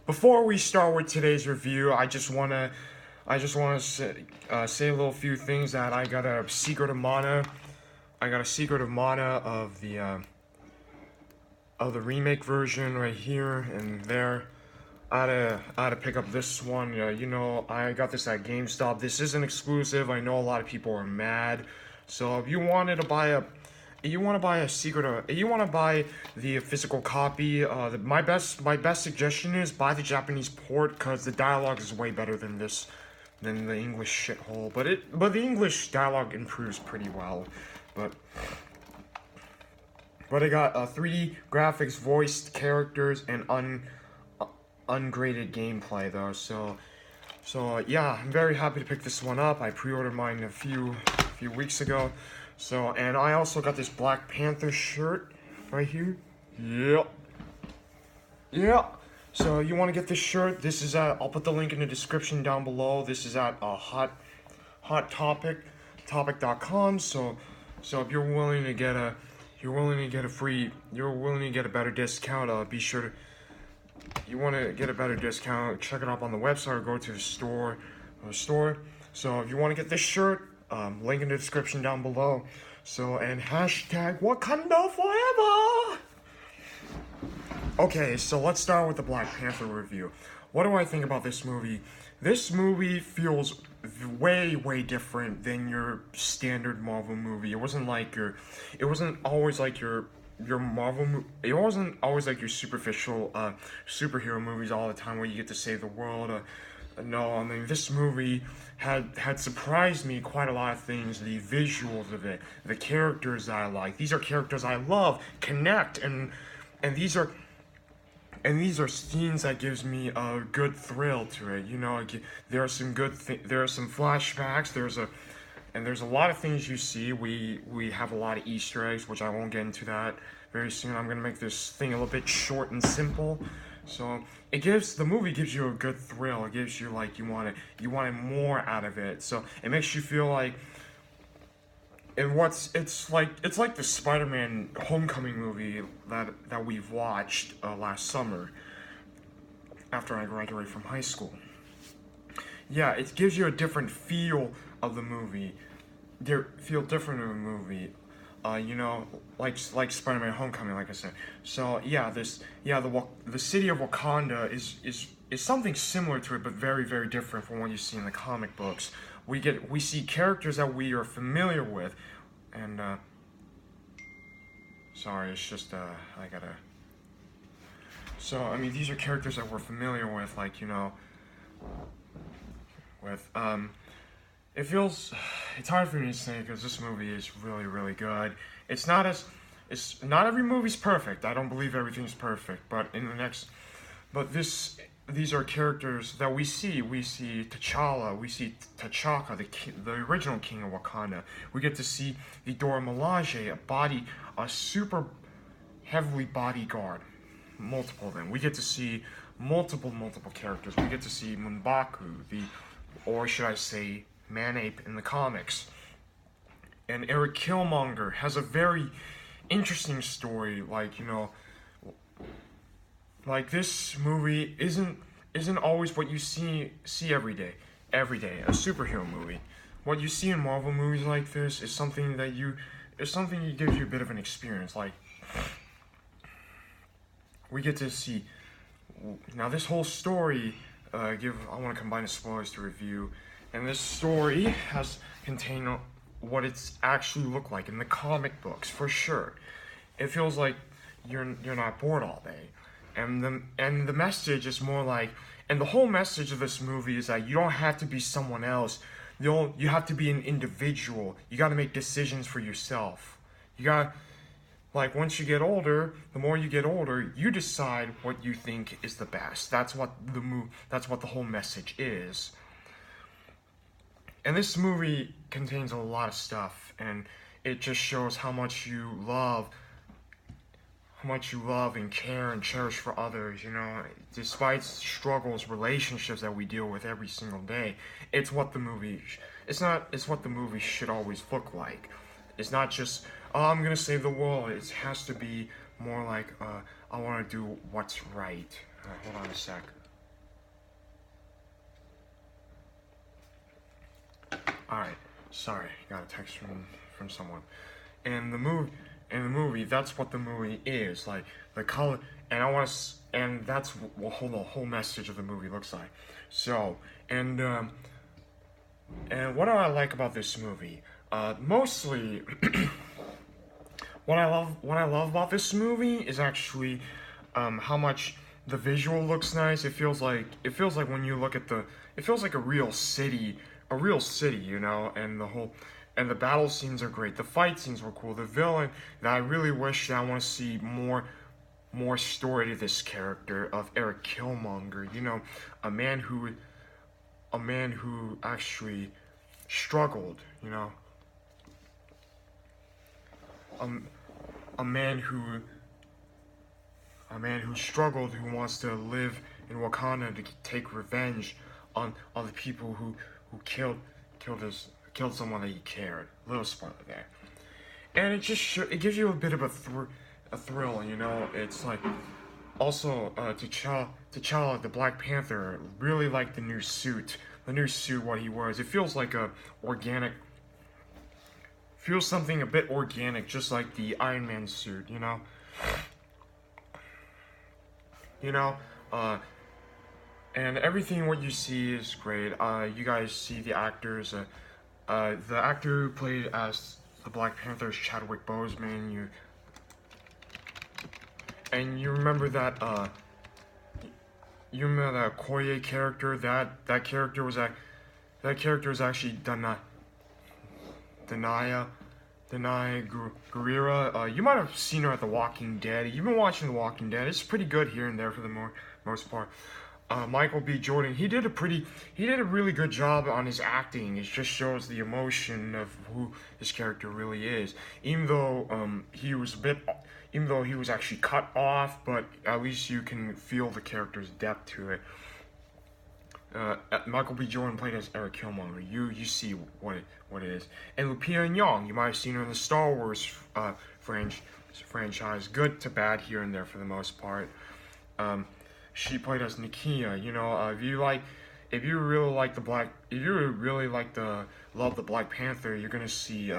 Before we start with today's review, I just wanna say a little few things that I got a secret of mana. I got a secret of mana of the remake version right here and there. I had to pick up this one. I got this at GameStop. This isn't exclusive. I know a lot of people are mad. So if you wanted to buy a you want to buy a secret you want to buy the physical copy, my best suggestion is buy the Japanese port because the dialogue is way better than the English shithole. But the English dialogue improves pretty well. But I got 3D graphics, voiced characters, and ungraded gameplay though. So yeah, I'm very happy to pick this one up. I pre-ordered mine a few weeks ago. So, and I also got this Black Panther shirt right here. Yep. Yeah. So you want to get this shirt? This is at, I'll put the link in the description down below. This is at topic.com. So if you're willing to get a better discount, be sure to, you want to get a better discount, check it out on the website or go to the store. So if you want to get this shirt, link in the description down below. So, and hashtag Wakanda forever. Okay, so let's start with the Black Panther review. What do I think about this movie? This movie feels way different than your standard Marvel movie. It wasn't always like your Marvel it wasn't always like your superficial superhero movies all the time where you get to save the world. No, I mean, this movie had surprised me quite a lot of things. The visuals of it, the characters that I like. These are characters I love, connect, and these are scenes that gives me a good thrill to it. There are some there are some flashbacks. There's a lot of things you see. We have a lot of Easter eggs, which I won't get into that very soon. I'm gonna make this thing a little bit short and simple. So the movie gives you a good thrill. It gives you you wanted more out of it. So it makes you feel like, it's like the Spider-Man Homecoming movie that we've watched last summer after I graduated from high school. Yeah, it gives you a different feel of the movie. Feel different of the movie. Like Spider-Man Homecoming, like I said. So yeah, the city of Wakanda is something similar to it, but very different from what you see in the comic books. We see characters that we are familiar with, and sorry, it's just I gotta. So I mean, these are characters that we're familiar with, it's hard for me to say because this movie is really good. It's not every movie's perfect. I don't believe everything's perfect, but these are characters that we see. We see T'Challa, we see T'Chaka, the original king of Wakanda. We get to see the Dora Milaje, a super heavily bodyguard, multiple of them. We get to see multiple characters. We get to see M'Baku, or should I say, Man-Ape in the comics. And Eric Killmonger has a very interesting story. This movie isn't always what you see every day. A superhero movie. What you see in Marvel movies like this is something that gives you a bit of an experience. We get to see now this whole story. I want to combine the spoilers to review. And this story has contained what it's actually looked like in the comic books, for sure. It feels like you're not bored all day. And the message is more like, and the whole message of this movie is that you don't have to be someone else. You have to be an individual. You got to make decisions for yourself. Once you get older, the more you get older, you decide what you think is the best. That's what the whole message is. And this movie contains a lot of stuff, and it just shows how much you love and care and cherish for others, despite struggles, relationships that we deal with every single day. It's what the movie should always look like. It's not just, oh, I'm gonna save the world. It has to be more like, I want to do what's right. Hold on a sec. Alright, sorry, got a text from someone. And the movie, that's what the movie is. Like, the color, and and that's what the whole message of the movie looks like. So, and what do I like about this movie? Mostly, what I love about this movie is actually how much the visual looks nice. It feels like when you look at it feels like a real city, you know. And the battle scenes are great. The fight scenes were cool. The villain, that I really wish that I want to see more story to this character of Eric Killmonger. You know, a man who actually struggled. You know, um, a man who struggled, who wants to live in Wakanda to take revenge on the people who killed someone that he cared. Little spoiler there, and it gives you a bit of a thrill. You know, it's like also T'Challa, the Black Panther, really liked the new suit. The new suit, what he wears, it feels like feels something a bit organic, just like the Iron Man suit. You know, and everything what you see is great. You guys see the actors. The actor who played as the Black Panther is Chadwick Boseman. You remember that. You remember that Okoye character? That character was actually Danai Gurira. You might have seen her at The Walking Dead. You've been watching The Walking Dead. It's pretty good here and there for the most part. Michael B. Jordan, he did a really good job on his acting. It just shows the emotion of who his character really is. Even though he was actually cut off, but at least you can feel the character's depth to it. Michael B. Jordan played as Eric Killmonger. You see what it is. And Lupita Nyong, you might have seen her in the Star Wars franchise. Good to bad here and there for the most part. She played as Nakia. You know, if you really love the Black Panther, you're gonna see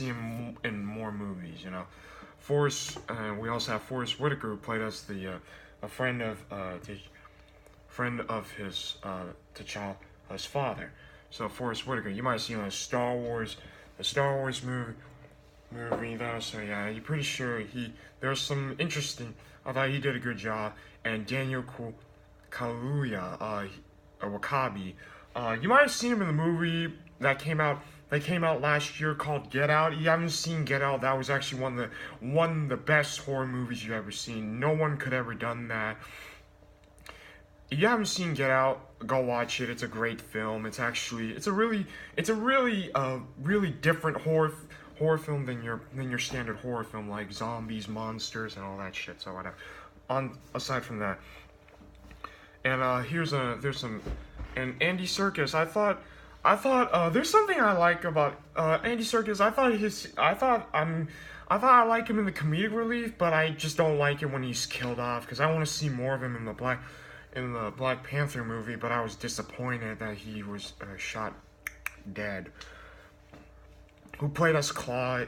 him in more movies. You know, we also have Forrest Whitaker, who played as a friend of his T'Challa's father. So Forrest Whitaker, you might have seen him in the Star Wars movie though. So yeah, you're pretty sure there's some interesting. I thought he did a good job. And Daniel Kaluuya, Wakabi, you might have seen him in the movie that came out last year called Get Out. You haven't seen Get Out? That was actually one of the best horror movies you've ever seen. No one could ever done that. If you haven't seen Get Out, go watch it. It's a great film. It's a really different horror film than your standard horror film, like zombies, monsters, and all that shit. So whatever. Aside from that, and and Andy Serkis. I thought there's something I like about Andy Serkis. I thought I like him in the comedic relief, but I just don't like it when he's killed off, because I want to see more of him in the Black Panther movie. But I was disappointed that he was shot dead. Who played as Claw?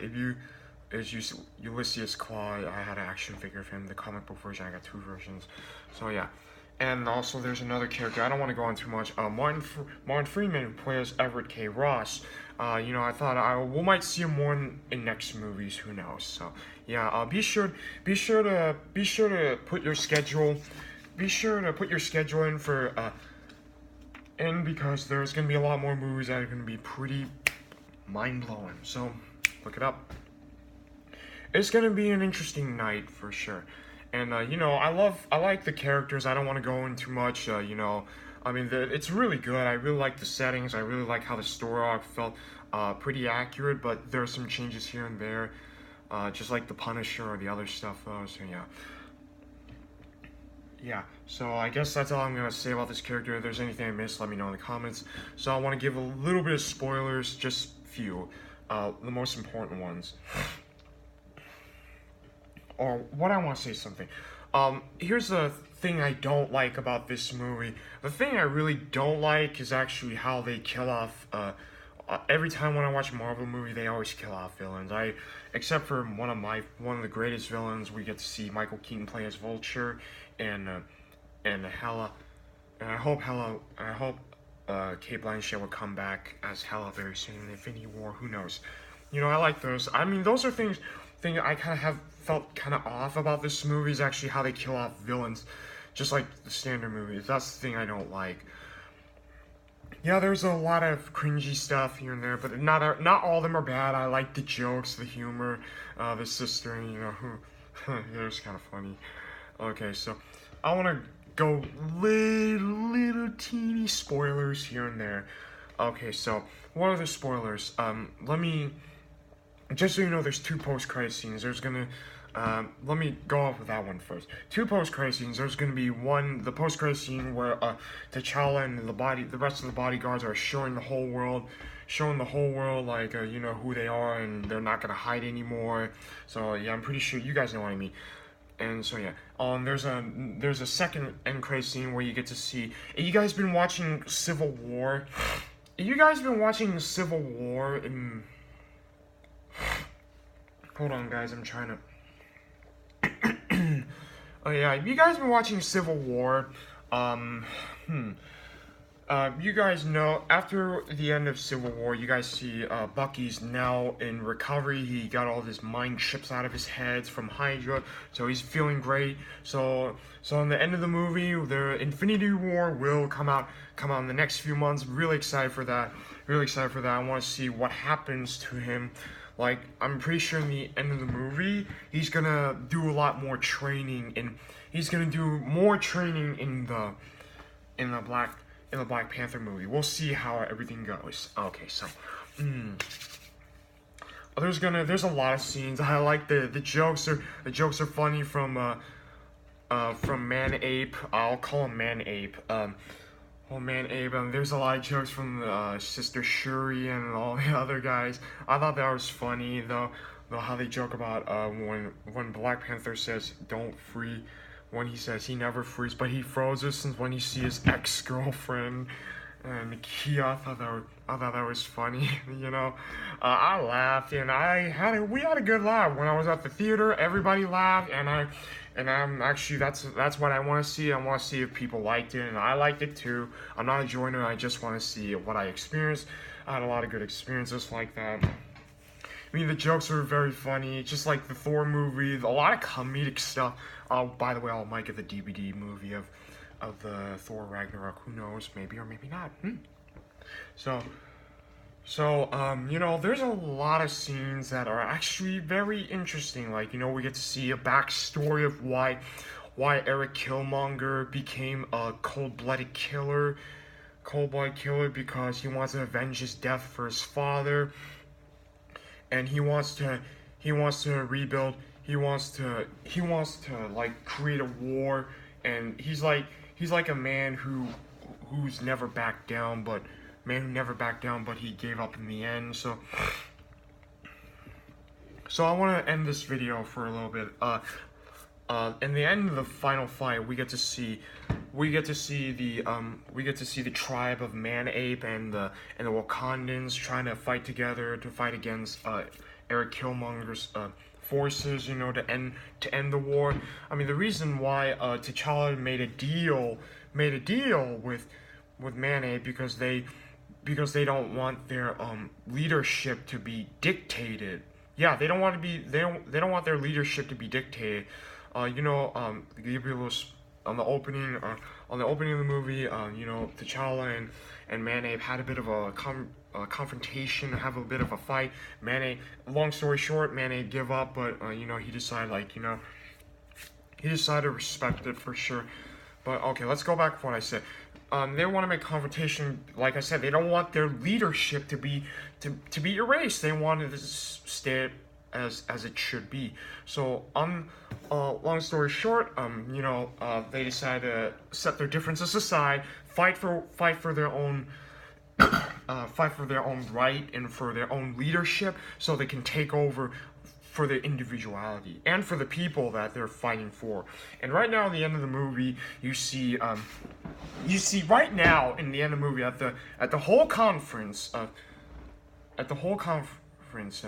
Ulysses Claw. I had an action figure of him, the comic book version. I got 2 versions. So yeah. And also there's another character, I don't want to go on too much, Martin Freeman, who plays Everett K. Ross. I thought we might see him more in next movies, who knows. So yeah, be sure to put your schedule in for because there's going to be a lot more movies that are going to be pretty mind-blowing. So look it up. It's going to be an interesting night for sure. And I like the characters. I don't want to go into too much. It's really good. I really like the settings. I really like how the story arc felt pretty accurate. But there are some changes here and there, just like the Punisher or the other stuff though. So yeah. So I guess that's all I'm gonna say about this character. If there's anything I missed, let me know in the comments. So I want to give a little bit of spoilers, just few, the most important ones. Or what I want to say something. Here's the thing I don't like about this movie. The thing I really don't like is actually how they kill off. Every time when I watch a Marvel movie, they always kill off villains. Except for one of the greatest villains, we get to see Michael Keaton play as Vulture, and Hela. And I hope Kate Blanchett will come back as Hela very soon in Infinity War. Who knows? You know, I like those. I mean, those are things I kind of have felt kind of off about this movie is actually how they kill off villains, just like the standard movies. That's the thing I don't like. Yeah, there's a lot of cringy stuff here and there, but not all of them are bad. I like the jokes, the humor, the sister, you know, who yeah, it's kind of funny. Okay, so I want to go little teeny spoilers here and there. Okay, so what are the spoilers? Let me, just so you know, there's two post-credit scenes. Let me go off with that one first. Two post-credit scenes. There's gonna be one, the post-credit scene where T'Challa and the rest of the bodyguards are showing the whole world, like you know who they are, and they're not gonna hide anymore. So yeah, I'm pretty sure you guys know what I mean. And so yeah, there's a second end credit scene where you get to see. You guys been watching Civil War? You guys been watching the Civil War in? Hold on, guys. I'm trying to. Oh yeah, you guys been watching Civil War? You guys know after the end of Civil War, you guys see Bucky's now in recovery. He got all his mind chips out of his head from Hydra, so he's feeling great. So in the end of the movie, the Infinity War will come out in the next few months. Really excited for that. Really excited for that. I want to see what happens to him. Like, I'm pretty sure in the end of the movie, he's gonna do a lot more training, and he's gonna do more training in the Black Panther movie. We'll see how everything goes. Okay, so there's a lot of scenes. I like the jokes are funny from Man Ape. I'll call him Man Ape. Man Ape. There's a lot of jokes from Sister Shuri and all the other guys. I thought that was funny though how they joke about when Black Panther says don't free. When he says he never frees, but he froze since when he sees his ex-girlfriend, and I thought that was funny, you know. I laughed, and we had a good laugh when I was at the theater. Everybody laughed, and I'm actually that's what I want to see. I want to see if people liked it, and I liked it too. I'm not a joiner. I just want to see what I experienced. I had a lot of good experiences like that. I mean, the jokes were very funny, just like the Thor movie, a lot of comedic stuff. By the way, I might get the DVD movie of the Thor Ragnarok. Who knows? Maybe or maybe not. So, you know, there's a lot of scenes that are actually very interesting. Like, you know, we get to see a backstory of why Eric Killmonger became a cold-blooded killer. Cold-blooded killer because he wants to avenge his death for his father. And he wants to rebuild. He wants to like create a war, and he's like a man who's never backed down, but he gave up in the end. So I want to end this video for a little bit. In the end of the final fight, we get to see the tribe of Man Ape and the Wakandans trying to fight together to fight against Eric Killmonger's forces, you know, to end the war. I mean, the reason why T'Challa made a deal with Man Ape because they don't want their leadership to be dictated. Yeah, they don't want their leadership to be dictated. You know, Gabriel's on the opening of the movie, you know, T'Challa and Man Ape had a bit of a confrontation, have a bit of a fight. Man Ape, long story short, Man Ape give up, but you know, he decided to respect it for sure. But okay, let's go back to what I said. They want to make confrontation. Like I said, they don't want their leadership to be erased. They want it to stay as it should be. So long story short, you know, they decide to set their differences aside, fight for their own right and for their own leadership, so they can take over for the individuality and for the people that they're fighting for. And right now, at the end of the movie, you see right now in the end of the movie at the whole conference, whole conference,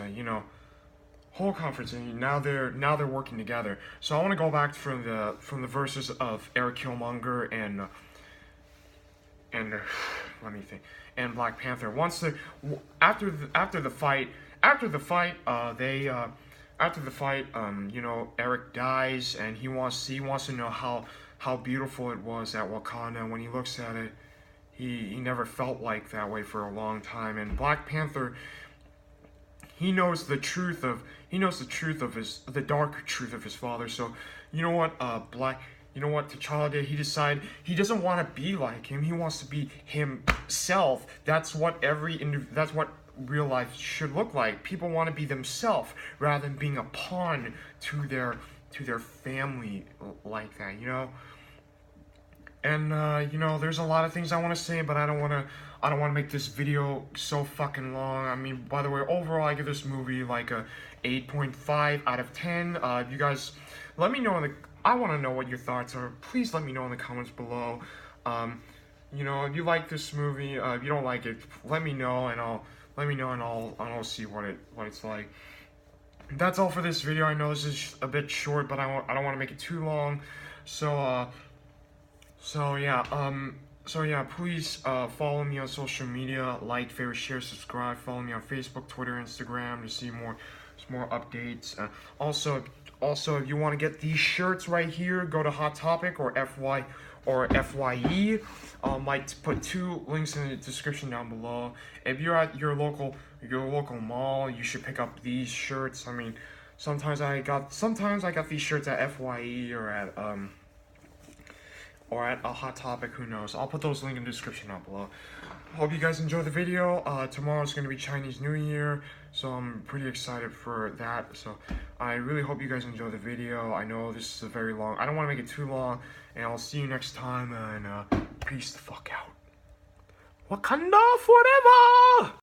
and now they're working together. So I want to go back from the verses of Eric Killmonger and let me think, and Black Panther. After the fight, Eric dies, and he wants to know how beautiful it was at Wakanda. When he looks at it, he never felt like that way for a long time. And Black Panther, he knows the dark truth of his father. So you know what, T'Challa did? He decided he doesn't want to be like him. He wants to be himself. That's what real life should look like. People want to be themselves rather than being a pawn to their family like that, you know. And there's a lot of things I want to say, but I don't want to make this video so fucking long. I mean, by the way, overall, I give this movie like a 8.5 out of 10. You guys, let me know I want to know what your thoughts are. Please let me know in the comments below. If you like this movie, if you don't like it, let me know, and I'll see what it's like. That's all for this video. I know this is a bit short, but I don't want to make it too long. So yeah, please follow me on social media, like, favorite, share, subscribe. Follow me on Facebook, Twitter, Instagram to see more updates. Also, if you want to get these shirts right here, go to Hot Topic or FYE. Might put 2 links in the description down below. If you're at your local mall, you should pick up these shirts. I mean, sometimes I got these shirts at FYE or at a Hot Topic, who knows. I'll put those links in the description down below. Hope you guys enjoy the video. Tomorrow's going to be Chinese New Year, so I'm pretty excited for that. So I really hope you guys enjoy the video. I know this is a very long, I don't want to make it too long, and I'll see you next time, and peace the fuck out. Wakanda forever!